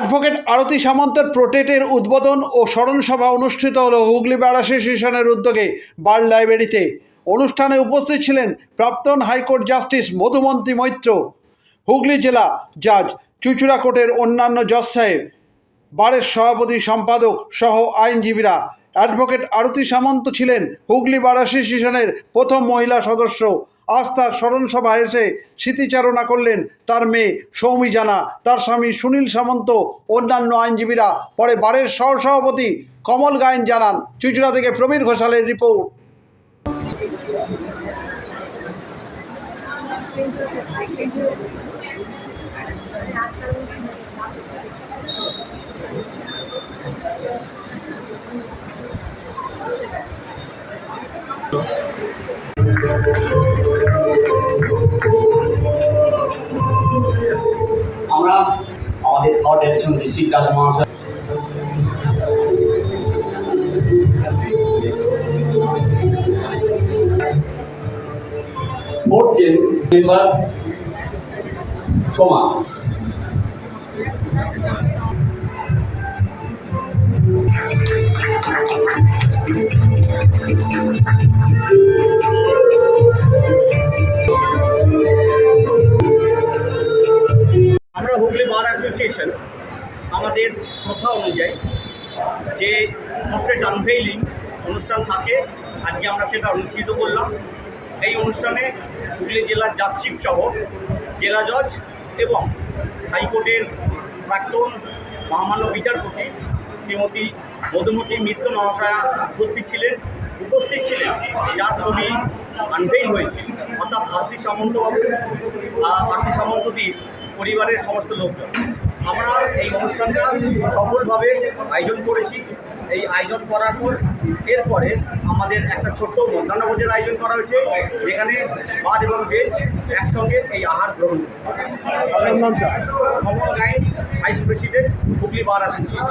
Advocate আরতি সামন্তের প্রোটেটের উদ্বোধন ও স্মরণসভা অনুষ্ঠিত হলো হুগলি বার অ্যাসোসিয়েশনের উদ্যোগে বার লাইব্রেরিতে। অনুষ্ঠানে উপস্থিত ছিলেন প্রাক্তন হাইকোর্ট জাস্টিস মধুমন্তী মৈত্র, হুগলি জেলা জাজ, চুঁচুড়া কোর্টের অন্যান্য জজ সাহেব, বারের সভাপতি সম্পাদক সহ আইনজীবীরা। অ্যাডভোকেট আরতি সামন্ত ছিলেন হুগলি বার অ্যাসোসিয়েশনের প্রথম মহিলা সদস্য। আজ তার স্মরণসভা এসে স্মৃতিচারণা করলেন তার মেয়ে সৌমি জানা, তার স্বামী সুনীল সামন্ত, অন্যান্য আইনজীবীরা। পরে বারের সহসভাপতি কমল গায়েন জানান। চুঁচুড়া থেকে প্রবীর ঘোষালের রিপোর্ট। আমরা আমাদের থার্ড এডিশন ডিস্ট্রিক্ট জাজ মহাশয় ফোর্থ জেন মেম্বার সোমা, আমরা হুগলি বার অ্যাসোসিয়েশন আমাদের প্রথা অনুযায়ী যে পোর্ট্রেট আনভেইলিং অনুষ্ঠান থাকে, আজকে আমরা সেটা অনুষ্ঠিত করলাম। এই অনুষ্ঠানে হুগলি জেলার জাজশিপ সহ জেলা জজ এবং হাইকোর্টের প্রাক্তন মহামান্য বিচারপতি শ্রীমতী মধুমতী মিত্র মহাশয়া উপস্থিত ছিলেন যার ছবি আনভেইল হয়েছে, অর্থাৎ আরতি সামন্তবাবু, আরতি সামন্তদীর পরিবারের সমস্ত লোকজন। আমরা এই অনুষ্ঠানটা সফলভাবে আয়োজন করেছি। এই আয়োজন করার পর এরপরে আমাদের একটা ছোট্ট মধ্যাহ্নভোজের আয়োজন করা হয়েছে, যেখানে বার এবং বেঞ্চ একসঙ্গে এই আহার গ্রহণ করে। Kamal Gayen, vice president, Hooghly bar association.